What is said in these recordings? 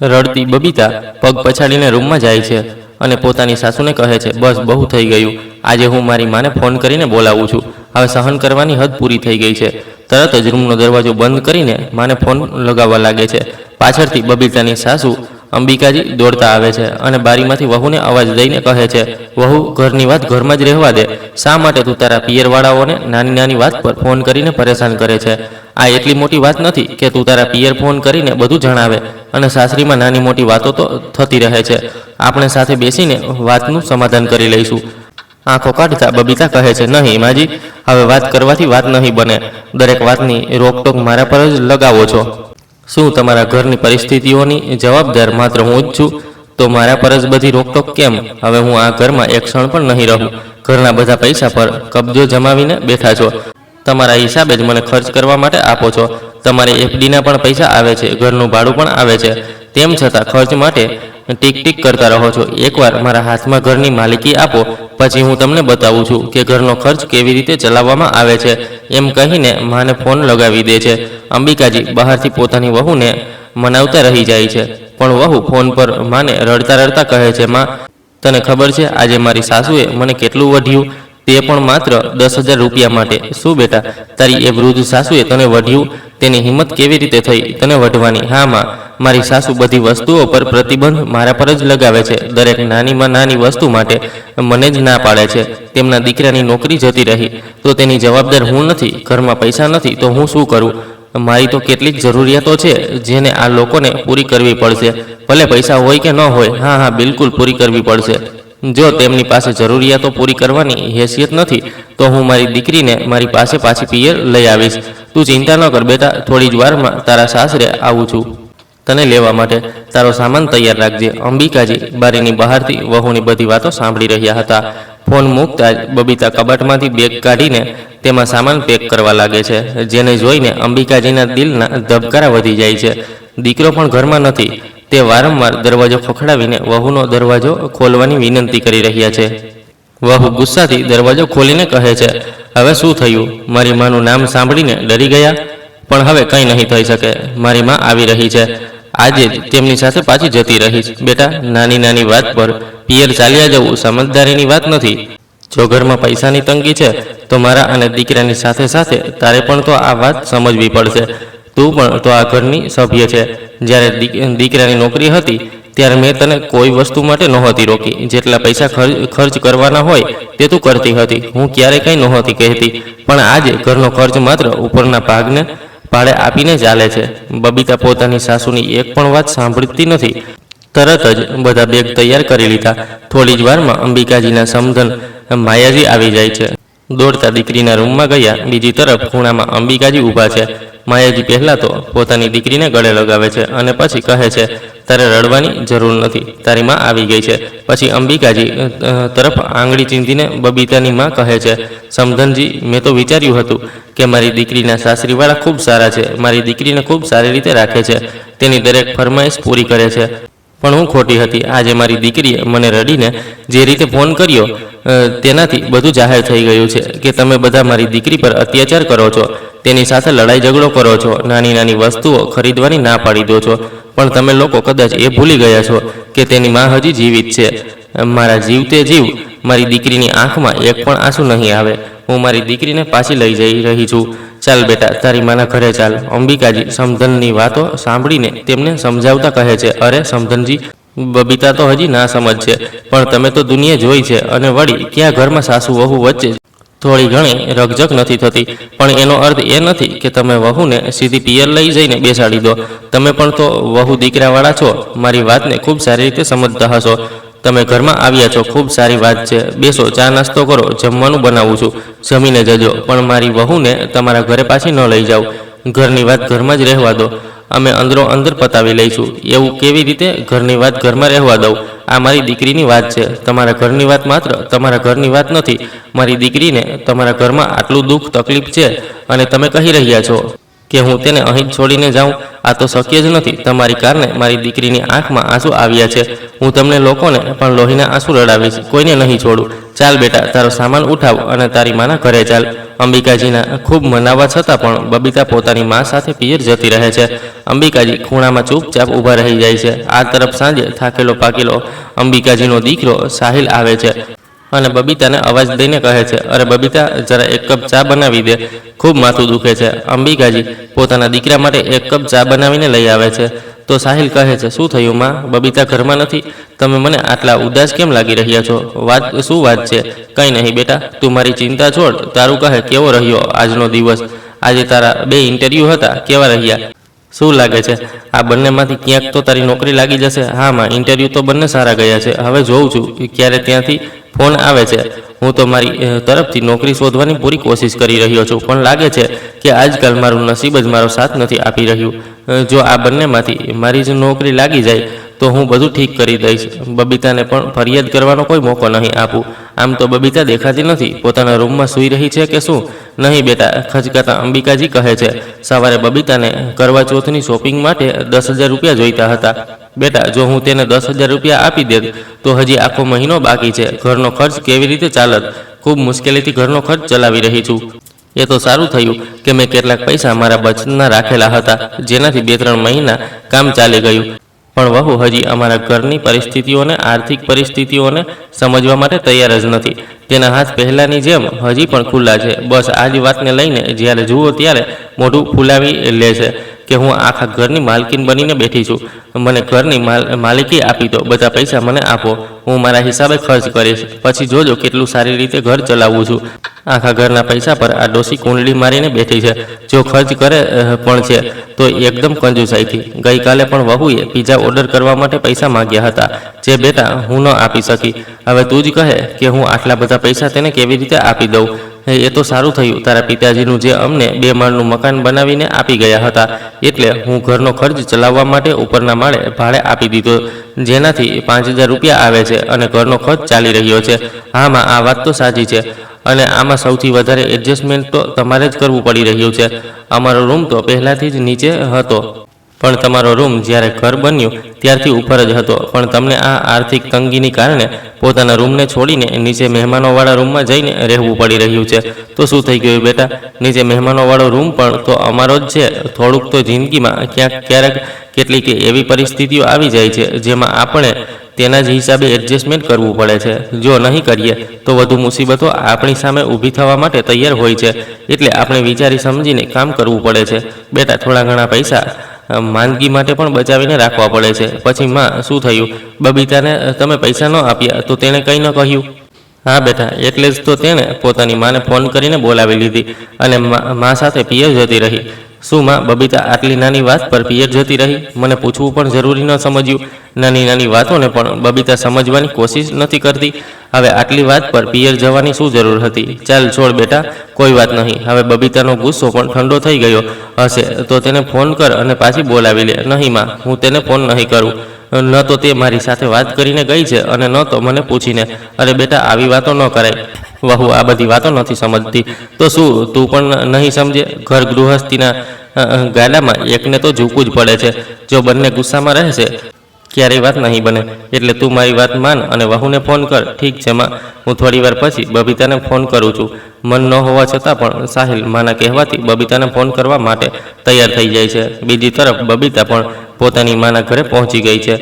રડતી બબીતા પગ પછાડીને રૂમમાં જાય છે અને પોતાની સાસુને કહે છે, બસ બહુ થઈ ગયું, આજે હું મારી માને ફોન કરીને બોલાવું છું, હવે સહન કરવાની હદ પૂરી થઈ ગઈ છે. તરત જ રૂમનો દરવાજો બંધ કરીને માને ફોન લગાવવા લાગે છે. પાછળથી બબીતાની સાસુ અંબિકાજી દોડતા આવે છે અને બારીમાંથી વહુને અવાજ દઈને કહે છે, વહુ, ઘરની વાત ઘરમાં જ રહેવા દે, શા માટે તું તારા પિયરવાળાઓને નાની નાની વાત પર ફોન કરીને પરેશાન કરે છે? આ એટલી મોટી વાત નથી કે તું તારા પિયર ફોન કરીને બધું જણાવે, અને સાસરીમાં નાની મોટી વાતો તો થતી રહે છે, આપણે સાથે બેસીને વાતનું સમાધાન કરી લઈશું. આંખો કાઢતા બબીતા કહે છે, નહીં માજી, હવે વાત કરવાથી વાત નહીં બને, દરેક વાતની રોકટોક મારા પર જ લગાવો છો. શું તમારા ઘરની પરિસ્થિતિઓની જવાબદાર માત્ર હું જ છું? તો મારા પર જ બધી રોકટોક કેમ? હવે હું આ ઘરમાં એક ક્ષણ પણ નહીં રહું. ઘરના બધા પૈસા પર કબજો જમાવીને બેઠા છો, તમારા હિસાબે જ મને ખર્ચ કરવા માટે આપો છો. તમારે એફડીના પણ પૈસા આવે છે, ઘરનું ભાડું પણ આવે છે, તેમ છતાં ખર્ચ માટે ટીક ટીક કરતા રહો છો. એકવાર મારા હાથમાં ઘરની માલિકી આપો, પછી હું તમને બતાવું છું કે ઘરનો ખર્ચ કેવી રીતે ચલાવવામાં આવે છે, એમ કહીને માને ફોન લગાવી દે છે. અંબિકાજી બહારથી પોતાની વહુને મનાવતા રહી જાય છે, પણ વહુ ફોન પર માને રડતા રડતા કહે છે, માં, તને ખબર છે આજે મારી સાસુએ મને કેટલું વઢ્યું? તે પણ માત્ર 10,000 રૂપિયા માટે. શું બેટા, તારી એ વૃદ્ધ સાસુએ તને વઢ્યું? તેની હિંમત કેવી રીતે થઈ તને વઢવાની? હા માં, મારી સાસુ બધી વસ્તુઓ પર પ્રતિબંધ મારા પર જ લગાવે છે, દરેક નાનીમાં નાની વસ્તુ માટે મને જ ના પાડે છે. તેમના દીકરાની નોકરી જતી રહી તો તેની જવાબદાર હું નથી, ઘરમાં પૈસા નથી તો હું શું કરું? મારી તો કેટલીક જરૂરિયાતો છે જેને આ લોકોને પૂરી કરવી પડશે, ભલે પૈસા હોય કે ન હોય. હા, બિલકુલ પૂરી કરવી પડશે. જો તેમની પાસે જરૂરિયાતો પૂરી કરવાની હેસિયત નથી તો હું મારી દીકરીને મારી પાસે પાછી પિયર લઈ આવીશ. તું ચિંતા ન કર બેટા, થોડી જ વારમાં તારા સાસરે આવું છું તને લેવા માટે. તારો સામાન તૈયાર રાખજે. અંબિકાજી બારીની બહારથી વહુની બધી વાતો સાંભળી રહ્યા હતા. ફોન મૂકતા જ બબીતા કબાટમાંથી બેગ કાઢીને તેમાં સામાન પેક કરવા લાગે છે, જેને જોઈને અંબિકાજીના દિલના ધબકારા વધી જાય છે. દીકરો પણ ઘરમાં નથી. તે વારંવાર દરવાજો ખખડાવીને વહુનો દરવાજો ખોલવાની વિનંતી કરી રહ્યા છે. વહુ ગુસ્સાથી દરવાજો ખોલીને કહે છે, હવે શું થયું? મારી માનું નામ સાંભળીને ડરી ગયા? પણ હવે કંઈ નહીં થઈ શકે, મારી માં આવી રહી છે, આજે જ તેમની સાથે પાછી જતી રહીશ. બેટા, નાની નાની વાત પર પિયર ચાલ્યા જવું સમજદારીની વાત નથી. જો ઘરમાં પૈસાની તંગી છે તો મારા અને દીકરાની સાથે સાથે તારે પણ તો આ વાત સમજવી પડશે. તું પણ તો આ ઘરની સભ્ય છે. જ્યારે દીકરાની નોકરી હતી ત્યારે મેં તને કોઈ વસ્તુ માટે નહોતી રોકી. જેટલા પૈસા ખર્ચ કરવાના હોય તે તું કરતી હતી, હું ક્યારેય કંઈ નહોતી કહેતી. પણ આજે ઘરનો ખર્ચ માત્ર ઉપરના ભાગને ભાડે આપીને ચાલે છે. બબીતા પોતાની સાસુની એક પણ વાત સાંભળતી નથી. તરત જ બધા બેગ તૈયાર કરી લીધા. થોડી જ વારમાં અંબિકાજીના સમધન માયાજી આવી જાય છે. દોડતા દીકરીના રૂમમાં ગયા. બીજી તરફ ખૂણામાં અંબિકાજી ઊભા છે. માયાજી પહેલાં તો પોતાની દીકરીને ગળે લગાવે છે અને પછી કહે છે, તારે રડવાની જરૂર નથી, તારી માં આવી ગઈ છે. પછી અંબિકાજી તરફ આંગળી ચીંધીને બબીતાની માં કહે છે, સમધનજી, મેં તો વિચાર્યું હતું કે મારી દીકરીના સાસરીવાળા ખૂબ સારા છે, મારી દીકરીને ખૂબ સારી રીતે રાખે છે, તેની દરેક ફરમાઈશ પૂરી કરે છે. પણ હું ખોટી હતી. આજે મારી દીકરીએ મને રડીને જે રીતે ફોન કર્યો તેનાથી બધું જાહેર થઈ ગયું છે કે તમે બધા મારી દીકરી પર અત્યાચાર કરો છો, તેની સાથે લડાઈ ઝઘડો કરો છો, નાની નાની વસ્તુઓ ખરીદવાની ના પાડી દો છો. પણ તમે લોકો કદાચ એ ભૂલી ગયા છો કે તેની માં હજી જીવિત છે. મારા જીવતે જીવ મારી દીકરીની આંખમાં એક પણ આંસુ નહીં આવે. હું મારી દીકરીને પાછી લઈ જઈ રહી છું. ચાલ બેટા, તારી માના ઘરે ચાલ. અંબિકાજી સમધનની વાતો સાંભળીને તેમને સમજાવતા કહે છે, અરે સમધનજી, બબીતા તો હજી ના સમજ છે, પણ તમે તો દુનિયા જોઈ છે, અને વળી ક્યાં ઘરમાં સાસુ વહુ વચ્ચે થોડી ઘણી રકઝક નથી થતી. પણ એનો અર્થ એ નથી કે તમે વહુને સીધી પિયર લઈ જઈને બેસાડી દો. તમે પણ તો વહુ દીકરાવાળા છો, મારી વાતને ખૂબ સારી રીતે સમજતા હશો. તમે ઘરમાં આવ્યા છો, ખૂબ સારી વાત છે, બેસો, ચા નાસ્તો કરો, જમવાનું બનાવું છું, જમીને જજો. પણ મારી વહુને તમારા ઘરે પાછી ન લઈ જાઓ. ઘરની વાત ઘરમાં જ રહેવા દો, અમે અંદરો અંદર પતાવી લઈશું. એવું કેવી રીતે ઘરની વાત ઘરમાં રહેવા દઉં? આ મારી દીકરીની વાત છે. તમારા ઘરની વાત માત્ર તમારા ઘરની વાત નથી. મારી દીકરીને તમારા ઘરમાં આટલું દુઃખ તકલીફ છે અને તમે કહી રહ્યા છો કે હું તેને અહીં છોડીને જાઉં? આ તો શક્ય જ નથી. તમારી કારણે મારી દીકરીની આંખમાં આંસુ આવ્યા છે. હું તમને લોકોને પણ લોહીના આંસુ રડાવીશ, કોઈને નહીં છોડું. ચાલ બેટા, તારો સામાન ઉઠાવ અને તારી માના ઘરે ચાલ. અંબિકાજીના ખૂબ મનાવવા છતાં પણ બબીતા પોતાની મા સાથે પિયર જતી રહે છે. અંબિકાજી ખૂણામાં ચૂપચાપ ઊભા રહી જાય છે. આ તરફ સાંજે થાકેલો પાકેલો અંબિકાજીનો દીકરો સાહિલ આવે છે અને બબીતાને અવાજ દઈને કહે છે, અરે બબીતા, જરા એક કપ ચા બનાવી દે, ખૂબ માથું દુખે છે. અંબિકાજી પોતાના દીકરા માટે એક કપ ચા બનાવીને લઈ આવે છે. તો સાહિલ કહે છે, શું થયું માં? બબીતા ઘરમાં નથી? તમે મને આટલા ઉદાસ કેમ લાગી રહ્યા છો? શું વાત છે? કંઈ નહીં બેટા, તું મારી ચિંતા છોડ. તારું કહે, કેવો રહ્યો આજનો દિવસ? આજે તારા 2 ઇન્ટરવ્યૂ હતા, કેવા રહ્યા? શું લાગે છે આ બંનેમાંથી ક્યાંક તો તારી નોકરી લાગી જશે? હા માં, ઇન્ટરવ્યૂ તો બંને સારા ગયા છે. હવે જોઉં છું ક્યારે ત્યાંથી ફોન આવે છે. હું તો મારી તરફથી નોકરી શોધવાની પૂરી કોશિશ કરી રહ્યો છું, પણ લાગે છે કે આજકાલ મારું નસીબ જ મારો સાથ નથી આપી રહ્યું. જો આ બંનેમાંથી મારી જ નોકરી લાગી જાય તો હું બધું ઠીક કરી દઈશ. બબીતાને પણ ફરિયાદ કરવાનો કોઈ મોકો નહીં આપું. આમ તો બબીતા દેખાતી નથી. પોતાના રૂમમાં સૂઈ રહી છે કે શું? નહીં બેટા, ખચકાતા અંબિકાજી કહે છે, સવારે બબીતાને કરવા ચોથની શોપિંગ માટે 10,000 રૂપિયા જોઈતા હતા. બેટા, જો હું તેને 10,000 રૂપિયા આપી દેત તો હજી આખો મહિનો બાકી છે. ઘરનો ખર્ચ કેવી રીતે ચાલત? ખૂબ મુશ્કેલીથી ઘરનો ખર્ચ ચલાવી રહી છું. એ તો સારું થયું કે મેં કેટલાક પૈસા મારા બચતના રાખેલા હતા, જેનાથી 2-3 મહિના કામ ચાલી ગયું. પણ વહુ હજી અમારા ઘરની પરિસ્થિતિઓને, આર્થિક પરિસ્થિતિઓને સમજવા માટે તૈયાર જ નથી. તેના હાથ પહેલાંની જેમ હજી પણ ખુલ્લા છે. બસ આ જ વાતને લઈને જ્યારે જુઓ ત્યારે મોઢું ફૂલાવી લે છે કે હું આખા ઘરની માલકીન બનીને બેઠી છું. મને ઘરની માલિકી આપી દો, બધા પૈસા મને આપો, હું મારા હિસાબે ખર્ચ કરીશ. પછી જોજો કેટલું સારી રીતે ઘર ચલાવું છું. આખા ઘરના પૈસા પર આ ડોસી કુંડલી મારીને બેઠી છે. જો ખર્ચ કરે પણ છે તો એકદમ કંજુસાઈથી. ગઈકાલે પણ વહુએ પિઝા ઓર્ડર કરવા માટે પૈસા માંગ્યા હતા, જે બેટા હું ન આપી શકી. હવે તું જ કહે કે હું આટલા બધા પૈસા તેને કેવી રીતે આપી દઉં? એ તો સારું થયું તારા પિતાજીનું જે અમને 2 માળનું મકાન બનાવીને આપી ગયા હતા, એટલે હું ઘરનો ખર્ચ ચલાવવા માટે ઉપરના માળે ભાડે આપી દીધો, જેનાથી 5,000 રૂપિયા આવે છે અને ઘરનો ખર્ચ ચાલી રહ્યો છે. હા માં, આ વાત તો સાચી છે અને આમાં સૌથી વધારે એડજસ્ટમેન્ટ તો તમારે જ કરવું પડી રહ્યું છે. અમારો રૂમ તો પહેલાંથી જ નીચે હતો, પણ તમારો રૂમ જ્યારે ઘર બન્યું ત્યારથી ઉપર જ હતો. પણ તમને આ આર્થિક તંગીની કારણે પોતાના રૂમને છોડીને નીચે મહેમાનોવાળા રૂમમાં જઈને રહેવું પડી રહ્યું છે. તો શું થઈ ગયું બેટા? નીચે મહેમાનોવાળો રૂમ પણ તો અમારો જ છે. થોડુંક તો જિંદગીમાં ક્યારેક કેટલીક એવી પરિસ્થિતિઓ આવી જાય છે જેમાં આપણે તેના જ હિસાબે એડજસ્ટમેન્ટ કરવું પડે છે. જો નહીં કરીએ તો વધુ મુસીબતો આપણી સામે ઊભી થવા માટે તૈયાર હોય છે. એટલે આપણે વિચારી સમજીને કામ કરવું પડે છે. બેટા, થોડા ઘણા પૈસા માંદગી માટે પણ બચાવીને રાખવા પડે છે. પછી માં, શું થયું? બબીતાને તમે પૈસા ન આપ્યા તો તેણે કંઈ ન કહ્યું? હા બેટા, એટલે જ તો તેણે પોતાની માને ફોન કરીને બોલાવી લીધી અને મા સાથે પિયર જતી રહી. શું માં, બબીતા આટલી નાની વાત પર પિયર જતી રહી? મને પૂછવું પણ જરૂરી ન સમજ્યું? નાની નાની વાતોને પણ બબીતા સમજવાની કોશિશ નથી કરતી. હવે આટલી વાત પર પિયર જવાની શું જરૂર હતી? ચાલ છોડ બેટા, કોઈ વાત નહીં. હવે બબીતાનો ગુસ્સો પણ ઠંડો થઈ ગયો હશે તો તેને ફોન કર અને પાછી બોલાવી લે. નહીં માં, હું તેને ફોન નહીં કરું. ન તો તે મારી સાથે વાત કરીને ગઈ છે અને ન તો મને પૂછીને. અરે બેટા, આવી વાતો ન કરાય. વહુ આ બધી વાતો નથી સમજતી તો શું તું પણ નહીં સમજે? ઘર ગૃહસ્થીના ગાડામાં એકને તો ઝૂકવું જ પડે છે. જો બંને ગુસ્સામાં રહેશે ક્યારેય વાત નહીં બને. એટલે તું મારી વાત માન અને વહુને ફોન કર. ઠીક છે માં, હું થોડી વાર પછી બબીતાને ફોન કરું છું. મન ન હોવા છતાં પણ સાહિલ માના કહેવાથી બબીતાને ફોન કરવા માટે તૈયાર થઈ જાય છે. બીજી તરફ બબીતા પણ પોતાની માના ઘરે પહોંચી ગઈ છે.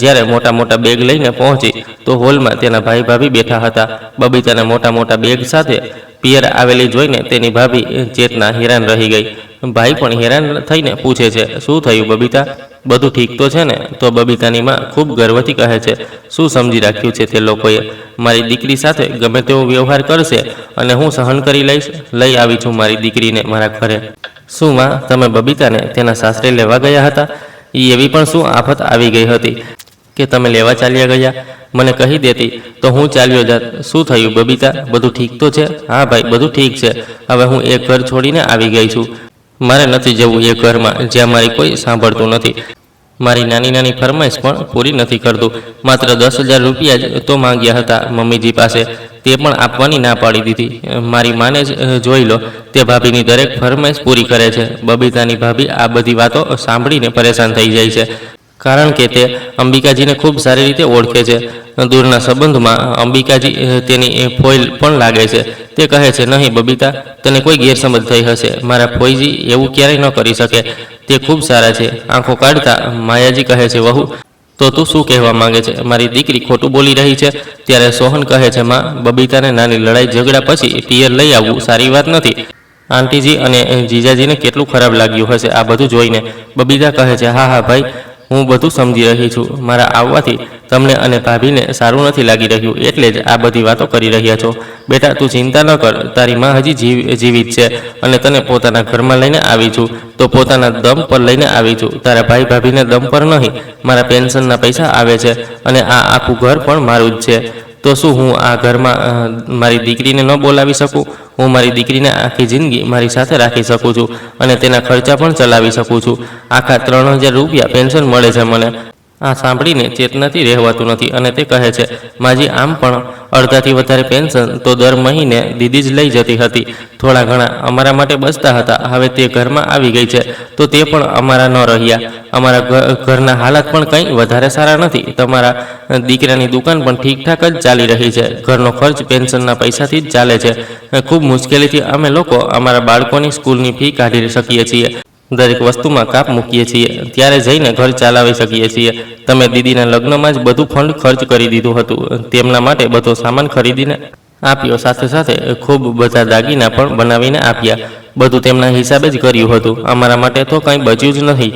જ્યારે મોટા મોટા બેગ લઈને પહોંચી તો હોલમાં તેના ભાઈ ભાભી બેઠા હતા. બબીતાના મોટા મોટા બેગ સાથે પિયર આવેલી જોઈને તેની ભાભી ચેતના હેરાન રહી ગઈ. ભાઈ પણ હેરાન થઈને પૂછે છે, શું થયું બબીતા? બધું ઠીક તો છે ને? તો બબીતાની માં ખૂબ ગર્વથી કહે છે, શું સમજી રાખ્યું છે તે લોકોએ? મારી દીકરી સાથે ગમે તેવો વ્યવહાર કરશે અને હું સહન કરી લઈશ. લઈ આવી છું મારી દીકરીને મારા ઘરે. શું માં, તમે બબીતાને તેના સાસરે લેવા ગયા હતા? એવી પણ શું આફત આવી ગઈ હતી કે તમે લેવા ચાલ્યા ગયા? મને કહી દેતી તો હું ચાલ્યો જાત. શું થયું બબીતા? બધું ઠીક તો છે? હા ભાઈ, બધું ઠીક છે. હવે હું એક ઘર છોડીને આવી ગઈ છું. મારે નથી જવું એ ઘરમાં જ્યાં મારી કોઈ સાંભળતું નથી. મારી નાની નાની ફરમાઈશ પણ પૂરી નથી કરતું. માત્ર 10,000 રૂપિયા જ તો માંગ્યા હતા મમ્મીજી પાસે, તે પણ આપવાની ના પાડી દીધી. મારી માને જ જોઈ લો, તે ભાભીની દરેક ફરમાઈશ પૂરી કરે છે. બબીતાની ભાભી આ બધી વાતો સાંભળીને પરેશાન થઈ જાય છે, કારણ કે તે અંબિકાજીને ખૂબ સારી રીતે ઓળખે છે. દૂરના સંબંધમાં અંબિકાજી તેની ફોઈલ પણ લાગે છે. તે કહે છે, નહીં બબીતા, તને કોઈ ગેરસમજ થઈ હશે. મારા ફોઈજી એવું ક્યારેય ન કરી શકે. તે ખૂબ સારા છે. આંખો કાઢતા માયાજી કહે છે, વહુ તો તું શું કહેવા માંગે છે? મારી દીકરી ખોટું બોલી રહી છે. ત્યારે સોહન કહે છે, માં, બબીતાને નાની લડાઈ ઝઘડા પછી પિયર લઈ આવવું સારી વાત નથી. આંટીજી અને જીજાજીને કેટલું ખરાબ લાગ્યું હશે આ બધું જોઈને. બબીતા કહે છે, હા ભાઈ, હું બધું સમજી રહી છું. મારા આવવાથી તમને અને ભાભીને સારું નથી લાગી રહ્યું, એટલે જ આ બધી વાતો કરી રહ્યા છો. બેટા, તું ચિંતા ન કર. તારી માં હજી જીવિત છે અને તને પોતાના ઘરમાં લઈને આવી છું, તો પોતાના દમ પર લઈને આવી છું. તારા ભાઈ ભાભીને દમ પર નહીં. મારા પેન્શનના પૈસા આવે છે અને આ આખું ઘર પણ મારું જ છે. તો શું હું આ ઘરમાં મારી દીકરીને ન બોલાવી શકું? હું મારી દીકરીને આખી જિંદગી મારી સાથે રાખી શકું છું અને તેના ખર્ચા પણ ચલાવી શકું છું. આખા 3000 રૂપિયા પેન્શન મળે છે મને. આ સાંભળીને ચેતનાથી રહેવાતું નથી અને તે કહે છે, માજી, આમ પણ અડધાથી વધારે પેન્શન તો દર મહિને દીદી જ લઈ જતી હતી. થોડા ઘણા અમારા માટે બચતા હતા. હવે તે ઘરમાં આવી ગઈ છે તો તે પણ અમારા ન રહ્યા. અમારા ઘરના હાલાત પણ કંઈ વધારે સારા નથી. તમારા દીકરાની દુકાન પણ ઠીકઠાક જ ચાલી રહી છે. ઘરનો ખર્ચ પેન્શનના પૈસાથી જ ચાલે છે. ખૂબ મુશ્કેલીથી અમે લોકો અમારા બાળકોની સ્કૂલની ફી કાઢી શકીએ છીએ. દરેક વસ્તુમાં કાપ મૂકીએ છીએ, ત્યારે જઈને ઘર ચલાવી શકીએ છીએ. તમે દીદીના લગ્નમાં જ બધું ફંડ ખર્ચ કરી દીધું હતું. તેમના માટે બધો સામાન ખરીદીને આપ્યો, સાથે સાથે ખૂબ બધા દાગીના પણ બનાવીને આપ્યા. બધું તેમના હિસાબે જ કર્યું હતું. અમારા માટે તો કંઈ બચ્યું જ નથી.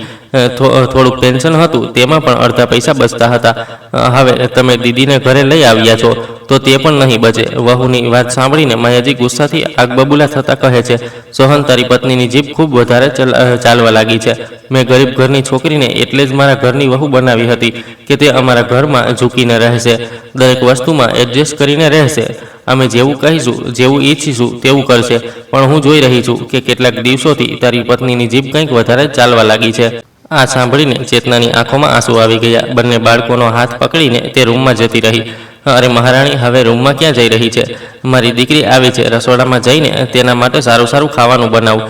થોડુંક પેન્શન હતું, તેમાં પણ અડધા પૈસા બચતા હતા. હવે તમે દીદીને ઘરે લઈ આવ્યા છો તો તે પણ નહીં બચે. વહુની વાત સાંભળીને માયાજી ગુસ્સાથી આગબબૂલા થતા કહે છે, સોહન, તારી પત્નીની જીભ ખૂબ વધારે ચાલવા લાગી છે. મેં ગરીબ ઘરની છોકરીને એટલે જ મારા ઘરની વહુ બનાવી હતી કે તે અમારા ઘરમાં ઝૂકીને રહેશે, દરેક વસ્તુમાં એડજસ્ટ કરીને રહેશે. અમે જેવું કહીશું, જેવું ઈચ્છીશું તેવું કરશે. પણ હું જોઈ રહી છું કે કેટલાક દિવસોથી તારી પત્નીની જીભ કંઈક વધારે ચાલવા લાગી છે. આ સાંભળીને ચેતનાની આંખોમાં આંસુ આવી ગયા. બંને બાળકોનો હાથ પકડીને તે રૂમમાં જતી રહી. અરે મહારાણી, હવે રૂમમાં ક્યાં જઈ રહી છે? મારી દીકરી આવી છે. રસોડામાં જઈને તેના માટે સારું સારું ખાવાનું બનાવું.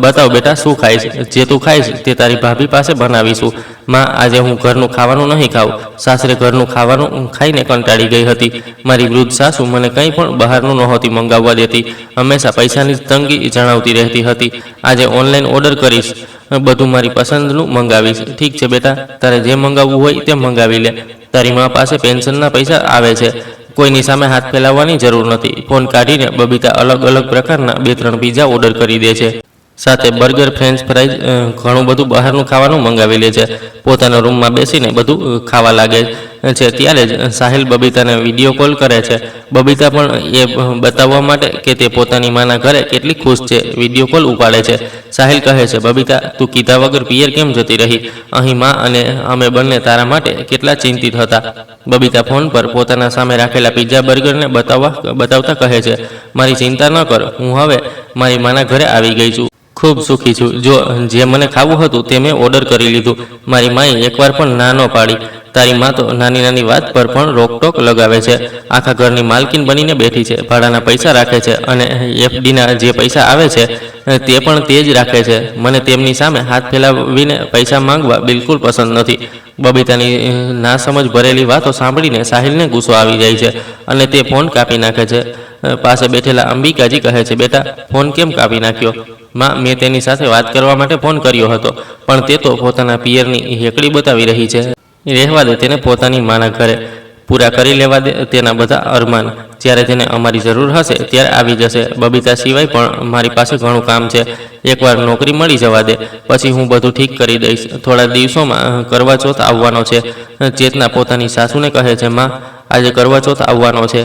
બતાવ બેટા, શું ખાઈશ? જે તું ખાઈશ તે તારી ભાભી પાસે બનાવીશું. માં, આજે હું ઘરનું ખાવાનું નહીં ખાઉં. સાસરે ઘરનું ખાવાનું ખાઈને કંટાળી ગઈ હતી. મારી વૃદ્ધ સાસુ મને કંઈ પણ બહારનું નહોતી મંગાવવા દેતી. હંમેશા પૈસાની તંગી જણાવતી રહેતી હતી. આજે ઓનલાઈન ઓર્ડર કરીશ, બધું મારી પસંદનું મંગાવીશ. ઠીક છે બેટા, તારે જે મંગાવવું હોય તે મંગાવી લે. તારી મા પાસે પેન્શનના પૈસા આવે છે. કોઈની સામે હાથ ફેલાવવાની જરૂર નથી. ફોન કાઢીને બબીતા અલગ અલગ પ્રકારના 2-3 પિઝા ઓર્ડર કરી દે છે. સાથે બર્ગર, ફ્રેન્ચ ફ્રાઈઝ, ઘણું બધું બહારનું ખાવાનું મંગાવી લે છે. પોતાના રૂમમાં બેસીને બધું ખાવા લાગે છે. ત્યારે જ સાહિલ બબીતાને વિડીયો કોલ કરે છે. બબીતા પણ એ બતાવવા માટે કે તે પોતાની માના ઘરે કેટલી ખુશ છે, વિડીયો કોલ ઉપાડે છે. સાહિલ કહે છે, બબીતા, તું કીધા વગર પિયર કેમ જતી રહી? અહીં માં અને અમે બંને તારા માટે કેટલા ચિંતિત હતા. બબીતા ફોન પર પોતાના સામે રાખેલા પિઝા, બર્ગરને બતાવતા કહે છે, મારી ચિંતા ન કર, હું હવે મારી માના ઘરે આવી ગઈ છું. ખૂબ સુખી છું. જો જે મને ખાવું હતું તે મેં ઓર્ડર કરી લીધું. મારી માએ એકવાર પણ ના ન પાડી. તારી માં તો નાની નાની વાત પર પણ રોકટોક લગાવે છે. આખા ઘરની માલકીન બનીને બેઠી છે. ભાડાના પૈસા રાખે છે અને એફડીના જે પૈસા આવે છે તે પણ તે જ રાખે છે. મને તેમની સામે હાથ ફેલાવીને પૈસા માંગવા બિલકુલ પસંદ નથી. બબીતાની નાસમજ ભરેલી વાતો સાંભળીને સાહિલને ગુસ્સો આવી જાય છે અને તે ફોન કાપી નાખે છે. પાસે બેઠેલા અંબિકાજી કહે છે, બેટા, ફોન કેમ કાપી નાખ્યો? માં, મેં તેની સાથે વાત કરવા માટે ફોન કર્યો હતો, પણ તે તો પોતાના પિયરની હેકડી બતાવી રહી છે. રહેવા દે તેને પોતાની માના ઘરે. પૂરા કરી લેવા દે તેના બધા અરમાન. જ્યારે તેને અમારી જરૂર હશે ત્યારે આવી જશે. બબીતા સિવાય પણ મારી પાસે ઘણું કામ છે. એકવાર નોકરી મળી જવા દે, પછી હું બધું ઠીક કરી દઈશ. થોડા દિવસોમાં કરવા ચોથ આવવાનો છે. ચેતના પોતાની સાસુને કહે છે, માં, આજે કરવા ચોથ આવવાનો છે.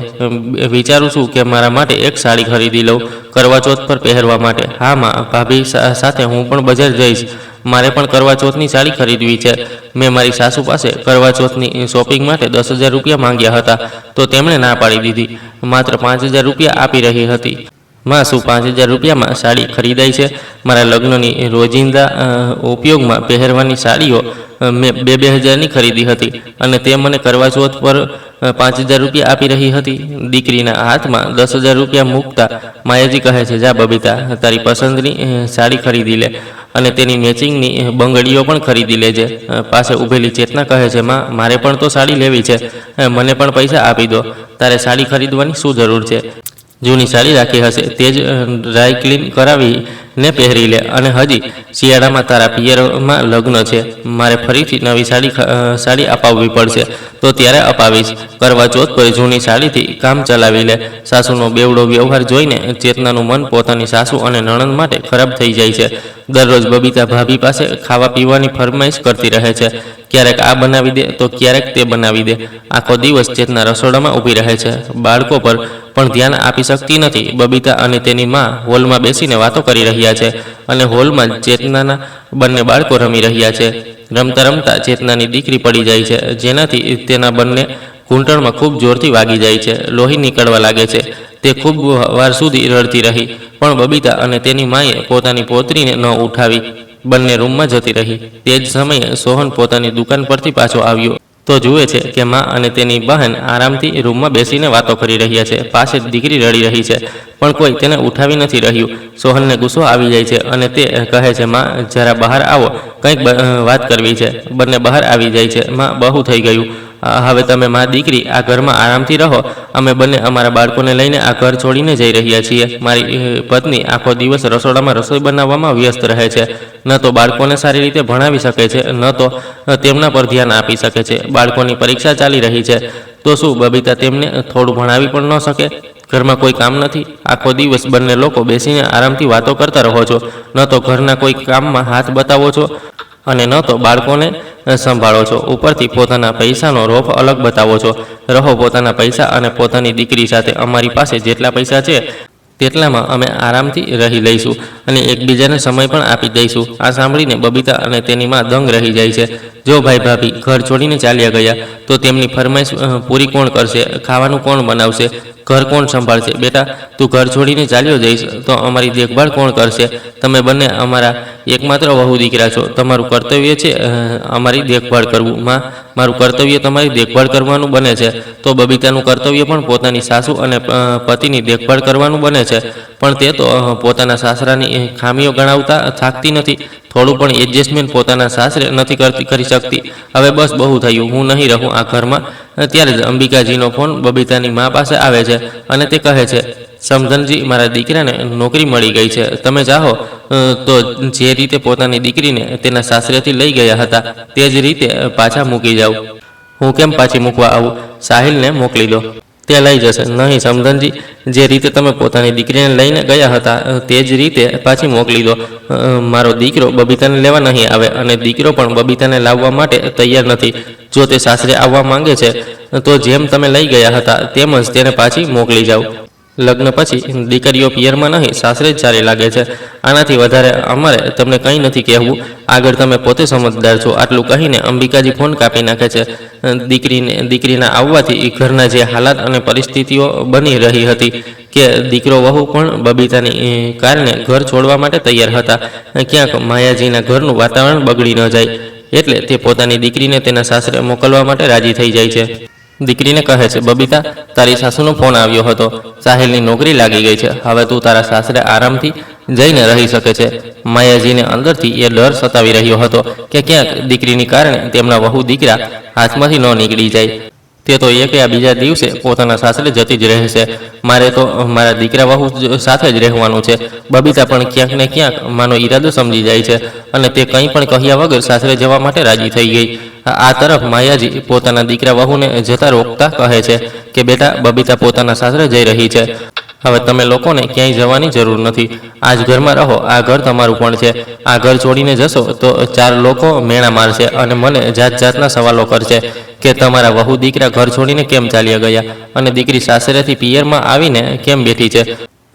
વિચારું છું કે મારા માટે એક સાડી ખરીદી લઉં કરવા ચોથ પર પહેરવા માટે. હા માં, ભાભી સાથે હું પણ બજાર જઈશ. મારે પણ કરવા ચોથની સાડી ખરીદવી છે. મેં મારી સાસુ પાસે કરવા ચોથની શોપિંગ માટે 10,000 રૂપિયા માંગ્યા હતા તો તેમણે ના પાડી દીધી. માત્ર 5,000 રૂપિયા આપી રહી હતી. માં, શું 5,000 રૂપિયામાં સાડી ખરીદાય છે? મારા લગ્નની રોજિંદા ઉપયોગમાં પહેરવાની સાડીઓ મેં 2,000ની ખરીદી હતી અને તે મને કરવા ચોથ પર 5,000 રૂપિયા આપી રહી હતી. દીકરીના હાથમાં 10,000 રૂપિયા મૂકતા માયાજી કહે છે, જા બબીતા, તારી પસંદની સાડી ખરીદી લે અને તેની મેચિંગની બંગડીઓ પણ ખરીદી લેજે. પાસે ઊભેલી ચેતના કહે છે, માં, મારે પણ તો સાડી લેવી છે, મને પણ પૈસા આપી દો. તારે સાડી ખરીદવાની શું જરૂર છે? જૂની સાડી રાખી હશે તે જ ડ્રાય ક્લીન કરાવીને પહેરી લે. અને હજી શિયાળામાં તારા પિયરમાં લગ્ન છે, મારે ફરીથી નવી સાડી અપાવવી પડશે, તો ત્યારે અપાવીશ. કરવા ચોથ પર જૂની સાડીથી કામ ચલાવી લે. સાસુનો બેવડો વ્યવહાર જોઈને ચેતનાનું મન પોતાની સાસુ અને નણંદ માટે ખરાબ થઈ જાય છે. દરરોજ બબીતા ભાભી પાસે ખાવા પીવાની ફરમાઈશ કરતી રહે છે. ક્યારેક આ બનાવી દે તો ક્યારેક તે બનાવી દે. આખો દિવસ ચેતના રસોડામાં ઊભી રહે છે. બાળકો પર પણ ધ્યાન આપી શકતી નથી. બબીતા અને તેની માં હોલમાં બેસીને વાતો કરી રહ્યા છે અને હોલમાં ચેતનાના બંને બાળકો રમી રહ્યા છે. રમતા રમતા ચેતનાની દીકરી પડી જાય છે, જેનાથી તેના બંને ઘૂંટણમાં ખૂબ જોરથી વાગી જાય છે. લોહી નીકળવા લાગે છે. તે ખૂબ વાર સુધી રડતી રહી, પણ બબીતા અને તેની માએ પોતાની પોતરીને ન ઉઠાવી. બંને રૂમમાં જતી રહી. તે જ સમયે સોહન પોતાની દુકાન પરથી પાછો આવ્યો તો જુએ છે કે માં અને તેની બહેન આરામથી રૂમમાં બેસીને વાતો કરી રહ્યા છે. પાસે જ દીકરી રડી રહી છે, પણ કોઈ તેને ઉઠાવી નથી રહ્યું. સોહનને ગુસ્સો આવી જાય છે અને તે કહે છે, માં, જરા બહાર આવો, કંઈક વાત કરવી છે. બંને બહાર આવી જાય છે. માં, બહુ થઈ ગયું, હવે તમે માં દીકરી આ ઘરમાં આરામથી રહો. અમે બંને અમારા બાળકોને લઈને આ ઘર છોડીને જઈ રહ્યા છીએ. મારી પત્ની આખો દિવસ રસોડામાં રસોઈ બનાવવામાં વ્યસ્ત રહે છે. ન તો બાળકોને સારી રીતે ભણાવી શકે છે, ન તો તેમના પર ધ્યાન આપી શકે છે. બાળકોની પરીક્ષા ચાલી રહી છે, તો શું બબીતા તેમને થોડું ભણાવી પણ ન શકે? ઘરમાં કોઈ કામ નથી. આખો દિવસ બંને લોકો બેસીને આરામથી વાતો કરતા રહો છો. ન તો ઘરના કોઈ કામમાં હાથ બતાવો છો અને ન તો બાળકોને સંભાળો છો. ઉપરથી પોતાના પૈસાનો રોફ અલગ બતાવો છો. રહો પોતાના પૈસા અને પોતાની દીકરી સાથે. અમારી પાસે જેટલા પૈસા છે તેટલામાં અમે આરામથી રહી લઈશું અને એકબીજાને સમય પણ આપી દઈશું. આ સાંભળીને બબીતા અને તેની માં દંગ રહી જાય છે. જો ભાઈ ભાભી ઘર છોડીને ચાલ્યા ગયા તો તેમની ફરમાઈશ પૂરી કોણ કરશે? ખાવાનું કોણ બનાવશે? ઘર કોણ સંભાળશે? બેટા, તું ઘર છોડીને ચાલ્યો જઈશ તો અમારી દેખભાળ કોણ કરશે? તમે બંને અમારા એકમાત્ર વહુ દીકરા છો. તમારું કર્તવ્ય છે અમારી દેખભાળ કરવું. માં, મારું કર્તવ્ય તમારી દેખભાળ કરવાનું બને છે, તો બબીતાનું કર્તવ્ય પણ પોતાની સાસુ અને પતિની દેખભાળ કરવાનું બને છે. પણ તે તો પોતાના સાસરાની ખામીઓ ગણાવતા થાકતી નથી. થોડું પણ એડજસ્ટમેન્ટ પોતાના સાસરે નથી કરી શકતી. હવે બસ, બહુ થયું, હું નહીં રહું આ ઘરમાં. ત્યારે જ અંબિકાજીનો ફોન બબીતાની મા પાસે આવે છે અને તે કહે છે, સમધનજી, મારા દીકરાને નોકરી મળી ગઈ છે. તમે ચાહો તો જે રીતે પોતાની દીકરીને તેના સાસરેથી લઈ ગયા હતા તે જ રીતે પાછા મૂકી જાઓ. હું કેમ પાછી મૂકવા આવું? સાહિલને મોકલી દો, તે લઈ જશે. નહીં સમધનજી, જે રીતે તમે પોતાની દીકરીને લઈને ગયા હતા તે જ રીતે પાછી મોકલી દો. મારો દીકરો બબીતાને લેવા નહીં આવે અને દીકરો પણ બબીતાને લાવવા માટે તૈયાર નથી. જો તે સાસરે આવવા માંગે છે તો જેમ તમે લઈ ગયા હતા તેમ જ તેને પાછી મોકલી જાઓ. લગ્ન પછી દીકરીઓ પિયરમાં નહીં સાસરે જ સારી લાગે છે. આનાથી વધારે અમારે તમને કંઈ નથી કહેવું. આગળ તમે પોતે સમજદાર છો. આટલું કહીને અંબિકાજી ફોન કાપી નાખે છે. દીકરીના આવવાથી ઘરના જે હાલાત અને પરિસ્થિતિઓ બની રહી હતી કે દીકરો વહુ પણ બબીતાની કારણે ઘર છોડવા માટે તૈયાર હતા. ક્યાંક માયાજીના ઘરનું વાતાવરણ બગડી ન જાય એટલે તે પોતાની દીકરીને તેના સાસરે મોકલવા માટે રાજી થઈ જાય છે. દીકરીને કહે છે, બબીતા, તારી સાસુનો ફોન આવ્યો હતો. સાહિલની નોકરી લાગી ગઈ છે. હવે તું તારા સાસરે આરામથી જઈને રહી શકે છે. માયાજીને અંદરથી એ ડર સતાવી રહ્યો હતો કે ક્યાંક દીકરીની કારણે તેમના વહુ દીકરા હાથમાંથી ન નીકળી જાય. તે તો એક યા બીજા દિવસે પોતાના સાસરે જતી જ રહેશે. મારે તો મારા દીકરા વહુ સાથે જ રહેવાનું છે. બબીતા પણ ક્યાંક ને ક્યાંક માનો ઈરાદો સમજી જાય છે અને તે કંઈ પણ કહ્યા વગર સાસરે જવા માટે રાજી થઈ ગઈ. આ તરફ માયાજી પોતાના દીકરા વહુને જતા રોકતા કહે છે કે બેટા, બબીતા પોતાના સાસરે જઈ રહી છે. હવે તમે લોકોને ક્યાંય જવાની જરૂર નથી. આ જ ઘરમાં રહો. આ ઘર તમારું પણ છે. આ ઘર છોડીને જશો તો 4 લોકો મેણા મારશે અને મને જાત જાતના સવાલો કરશે કે તમારા વહુ દીકરા ઘર છોડીને કેમ ચાલ્યા ગયા અને દીકરી સાસરેથી પિયરમાં આવીને કેમ બેઠી છે.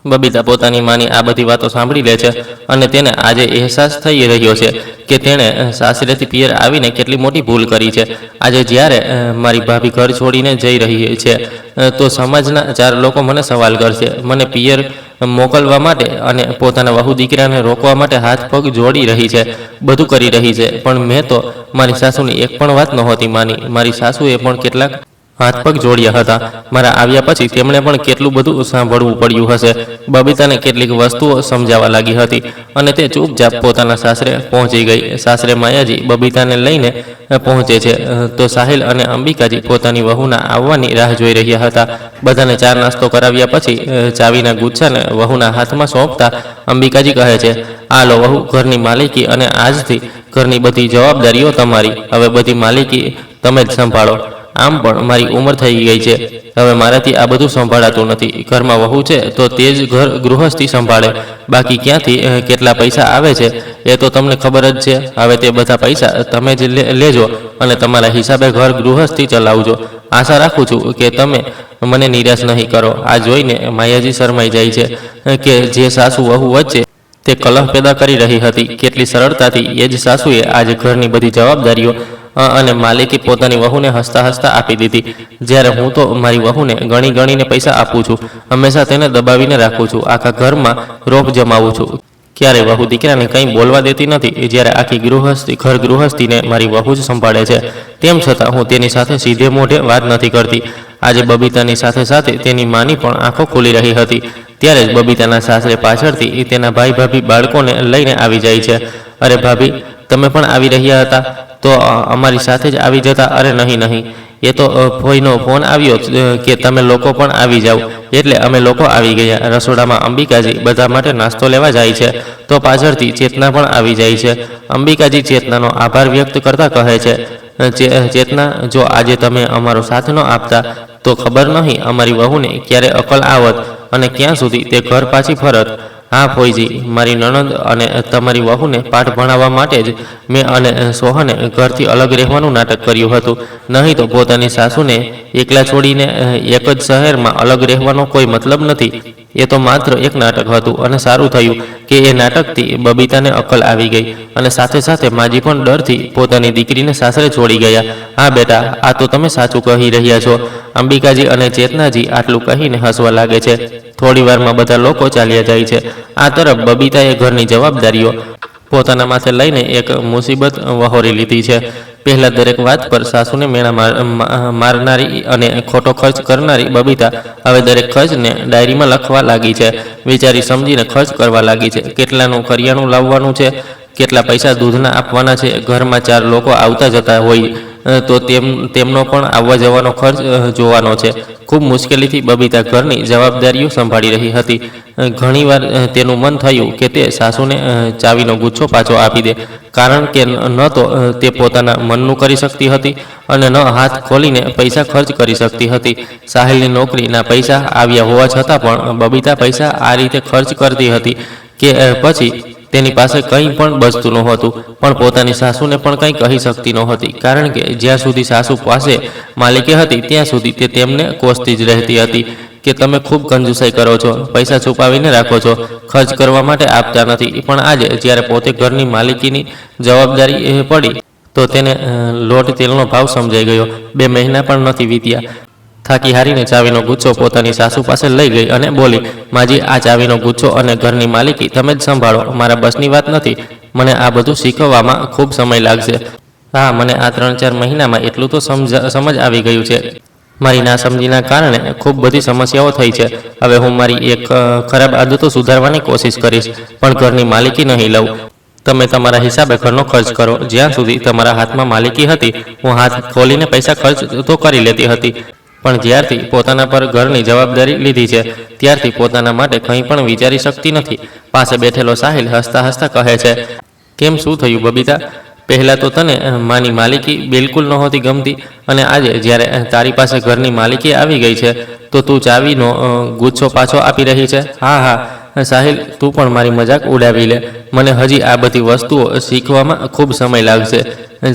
બબીતા પોતાની માની આ બધી વાતો સાંભળી લે છે અને તેને આજે અહેસાસ થઈ રહ્યો છે કે તેણે સાસરેથી પિયર આવીને કેટલી મોટી ભૂલ કરી છે. આજે જ્યારે મારી ભાભી ઘર છોડીને જઈ રહી છે તો સમાજના 4 લોકો મને સવાલ કરશે. મને પિયર મોકલવા માટે અને પોતાના વહુ દીકરાને રોકવા માટે હાથ પગ જોડી રહી છે, બધું કરી રહી છે. પણ મેં તો મારી સાસુની એક પણ વાત નહોતી માની. મારી સાસુએ પણ કેટલાક હાથ પગ જોડ્યા હતા. મારા આવ્યા પછી તેમણે પણ કેટલું બધું સાંભળવું પડ્યું હશે. બબીતાને કેટલીક વસ્તુઓ સમજાવવા લાગી હતી અને તે ચૂપચાપ પોતાના સાસરે પહોંચી ગઈ. સાસરે માયાજી બબીતાને લઈને પહોંચે છે તો સાહિલ અને અંબિકાજી પોતાની વહુના આવવાની રાહ જોઈ રહ્યા હતા. બધાને ચા નાસ્તો કરાવ્યા પછી ચાવીના ગુચ્છાને વહુના હાથમાં સોંપતા અંબિકાજી કહે છે, આ લો વહુ ઘરની માલિકી અને આજથી ઘરની બધી જવાબદારીઓ તમારી. હવે બધી માલિકી તમે જ સંભાળો. આમ પણ મારી ઉંમર થઈ ગઈ છે, હવે મારાથી આ બધું સંભાળાતું નથી. ઘરમાં વહુ છે તો તે જ ઘર ગૃહસ્થી સંભાળે. બાકી ક્યાંથી કેટલા પૈસા આવે છે એ તો તમને ખબર જ છે. હવે તે બધા પૈસા તમે જ લેજો અને તમારા હિસાબે ઘર ગૃહસ્થી ચલાવજો. આશા રાખું છું કે તમે મને નિરાશ નહીં કરો. આ જોઈને માયાજી શરમાઈ જાય છે કે જે સાસુ વહુ વચ્ચે તે કલહ પેદા કરી રહી હતી, કેટલી સરળતાથી એ જ સાસુએ આજે ઘરની બધી જવાબદારીઓ અને માલિકી પોતાની વહુને હસતા હસતા આપી દીધી. જ્યારે હું તો મારી વહુને ગણી ગણીને પૈસા આપું છું, હંમેશા તેને દબાવીને રાખું છું, આખા ઘરમાં રોપ જમાવું છું. ક્યારે વહુ દીકરાને કંઈ બોલવા દેતી નથી. જ્યારે આખી ઘર ગૃહસ્થીને મારી વહુ જ સંભાળે છે. તેમ છતાં હું તેની સાથે સીધે મોઢે વાત નથી કરતી. આજે બબીતાની સાથે સાથે તેની માની પણ આંખો ખુલી રહી હતી. ત્યારે જ બબીતાના સાસરે પાછળથી તેના ભાઈ ભાભી બાળકોને લઈને આવી જાય છે. અરે ભાભી, તમે પણ આવી રહ્યા હતા તો અમારી સાથે જ આવી જતા. અરે નહીં નહીં, એ તો ભોઈનો ફોન આવ્યો કે તમે લોકો પણ આવી જાઓ એટલે અમે લોકો આવી ગયા. રસોડામાં અંબિકાજી બધા માટે નાસ્તો લેવા જાય છે તો પાછળથી ચેતના પણ આવી જાય છે. અંબિકાજી ચેતનાનો આભાર વ્યક્ત કરતા કહે છે, ચેતના, જો આજે તમે અમારો સાથ ન આપતા તો ખબર નહીં અમારી વહુને ક્યારે અકલ આવત અને ક્યાં સુધી તે ઘર પાછી ફરત. હા ફોઈજી, મારી નણંદ અને તમારી વહુને પાઠ ભણાવવા માટે જ મેં અને સોહને ઘરથી અલગ રહેવાનું નાટક કર્યું હતું. નહીં તો પોતાની સાસુને એકલા છોડીને એક જ શહેરમાં અલગ રહેવાનો કોઈ મતલબ નથી. એ તો માત્ર એક નાટક હતું અને સારું થયું કે એ નાટકથી બબીતાને અકલ આવી ગઈ અને સાથે સાથે માજી પણ ડરથી પોતાની દીકરીને સાસરે છોડી ગયા. હા બેટા, આ તો તમે સાચું કહી રહ્યા છો. અંબિકાજી અને ચેતનાજી આટલું કહીને હસવા લાગે છે. થોડી વારમાં બધા લોકો ચાલ્યા જાય છે. આ તરફ બબીતાએ ઘરની જવાબદારીઓ પોતાના માથે લઈને એક મુસીબત વહોરી લીધી છે. પહેલાં દરેક વાત પર સાસુને મેણા મારનારી અને ખોટો ખર્ચ કરનારી બબીતા હવે દરેક ખર્ચને ડાયરીમાં લખવા લાગી છે. વિચારી સમજીને ખર્ચ કરવા લાગી છે. કેટલાનું કરિયાણું લાવવાનું છે, કેટલા પૈસા દૂધના આપવાના છે. ઘરમાં 4 લોકો આવતા જતા હોય તો તેમનો પણ આવવા જવાનો ખર્ચ જોવાનો છે. ખૂબ મુશ્કેલીથી બબીતા ઘરની જવાબદારીઓ સંભાળી રહી હતી. ઘણીવાર તેનું મન થયું કે તે સાસુને ચાવીનો ગુચ્છો પાછો આપી દે, કારણ કે ન તો તે પોતાના મનનું કરી શકતી હતી અને ન હાથ ખોલીને પૈસા ખર્ચ કરી શકતી હતી. સાહિલની નોકરીના પૈસા આવ્યા હોવા છતાં પણ બબીતા પૈસા આ રીતે ખર્ચ કરતી હતી કે પછી તેની પાસે કંઈ પણ બચતું નહોતું. પણ પોતાની સાસુને પણ કંઈ કહી શકતી નહોતી, કારણ કે જ્યાં સુધી સાસુ પાસે માલિકી હતી ત્યાં સુધી તે તેમને કોસતી જ રહેતી હતી કે તમે ખૂબ કંજૂસાઈ કરો છો, પૈસા છુપાવીને રાખો છો, ખર્ચ કરવા માટે આપતા નથી. પણ આજે જ્યારે પોતે ઘરની માલિકીની જવાબદારી પડી તો તેને લોટ તેલનો ભાવ સમજાઈ ગયો. 2 મહિના પણ નથી વીત્યા. થાકી હારીને ચાવીનો ગુચ્છો પોતાની સાસુ પાસે લઈ ગઈ અને બોલી, માજી, આ ચાવીનો ગુચ્છો અને ઘરની માલિકી તમે જ સંભાળો. મારા બસની વાત નથી. મને આ બધું શીખવવામાં ખૂબ સમય લાગશે. હા, મને આ 3-4 મહિનામાં એટલું તો સમજ આવી ગયું છે. મારી નાસમજીના કારણે ખૂબ બધી સમસ્યાઓ થઈ છે. હવે હું મારી એક ખરાબ આદતો સુધારવાની કોશિશ કરીશ, પણ ઘરની માલિકી નહીં લઉં. તમે તમારા હિસાબે ઘરનો ખર્ચ કરો. જ્યાં સુધી તમારા હાથમાં માલિકી હતી હું હાથ ખોલીને પૈસા ખર્ચ તો કરી લેતી હતી, પણ જ્યારથી પોતાના પર ઘરની જવાબદારી લીધી છે ત્યારથી પોતાના માટે કંઈ પણ વિચારી શકતી નથી. પાસે બેઠેલો સાહિલ હસતા હસતા કહે છે, કેમ, શું થયું બબીતા? પહેલાં તો તને માની માલિકી બિલકુલ નહોતી ગમતી અને આજે જ્યારે તારી પાસે ઘરની માલિકી આવી ગઈ છે તો તું ચાવીનો ગુચ્છો પાછો આપી રહી છે. હા હા સાહિલ, તું પણ મારી મજાક ઉડાવી લે. મને હજી આ બધી વસ્તુઓ શીખવામાં ખૂબ સમય લાગશે.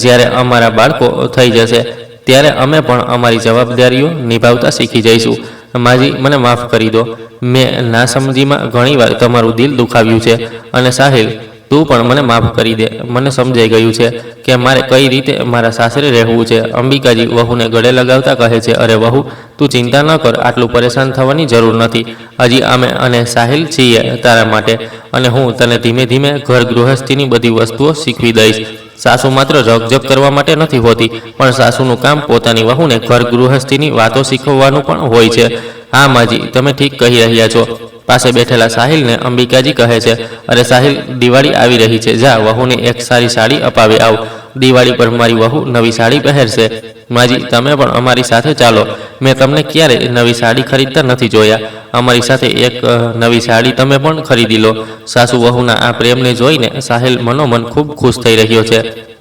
જ્યારે અમારા બાળકો થઈ જશે ત્યારે અમે પણ અમારી જવાબદારીઓ નિભાવતા શીખી જઈશું. માજી, મને માફ કરી દો. મેં નાસમજીમાં ઘણીવાર તમારું દિલ દુખાવ્યું છે અને સાહિલ, તું પણ મને માફ કરી દે. મને સમજાઈ ગયું છે કે મારે કઈ રીતે મારા સાસરે રહેવું છે. અંબિકાજી વહુને ગળે લગાવતા કહે છે, અરે વહુ, તું ચિંતા ન કર. આટલું પરેશાન થવાની જરૂર નથી. હજી અમે અને સાહિલ છીએ તારા માટે અને હું તને ધીમે ધીમે ઘર ગૃહસ્થીની બધી વસ્તુઓ શીખવી દઈશ. સાસુ માત્ર રકઝક કરવા માટે નથી હોતી, પણ સાસુનું કામ પોતાની વહુને ઘર ગૃહસ્થીની વાતો શીખવવાનું પણ હોય છે. હા માજી, તમે ઠીક કહી રહ્યા છો. પાસે બેઠેલા સાહિલને અંબિકાજી કહે છે, અરે સાહિલ, દિવાળી આવી રહી છે, જા વહુને એક સારી સાડી અપાવી આવ. દિવાળી પર મારી વહુ નવી સાડી પહેરશે. માજી, તમે પણ અમારી સાથે ચાલો. મેં તમને ક્યારે નવી સાડી ખરીદતા નથી જોયા. અમારી સાથે એક નવી સાડી તમે પણ ખરીદી લો. સાસુ વહુના આ પ્રેમને જોઈને સાહિલ મનોમન ખૂબ ખુશ થઈ રહ્યો છે.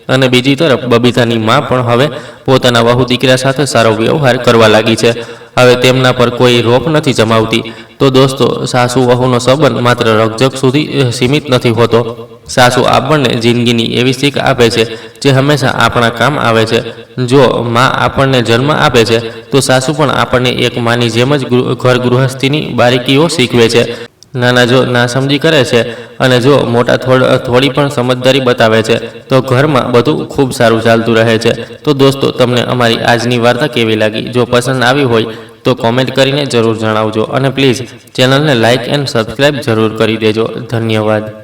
અને બીજી તરફ બબીતાની માં પણ હવે પોતાના વહુ દીકરા સાથે સારો વ્યવહાર કરવા લાગી છે. હવે તેમના પર કોઈ રોપ નથી જમાવતી. તો દોસ્તો, સાસુ વહુનો સંબંધ માત્ર રકઝક સુધી સીમિત નથી હોતો. સાસુ આપણને જિંદગીની એવી શીખ આપે છે જે હંમેશા આપણા કામ આવે છે. જો માં આપણને જન્મ આપે છે, તો સાસુ પણ આપણને એક માની જેમ જ ઘર ગૃહસ્થીની બારીકીઓ શીખવે છે. નાના જો ના સમજી કરે છે અને જો મોટા થોડી પણ સમજદારી બતાવે છે, તો ઘરમાં બધું ખૂબ સારું ચાલતું રહે છે. તો દોસ્તો, તમને અમારી આજની વાર્તા કેવી લાગી? જો પસંદ આવી હોય તો કોમેન્ટ કરીને જરૂર જણાવજો અને પ્લીઝ ચેનલને લાઇક એન્ડ સબસ્ક્રાઈબ જરૂર કરી દેજો. ધન્યવાદ.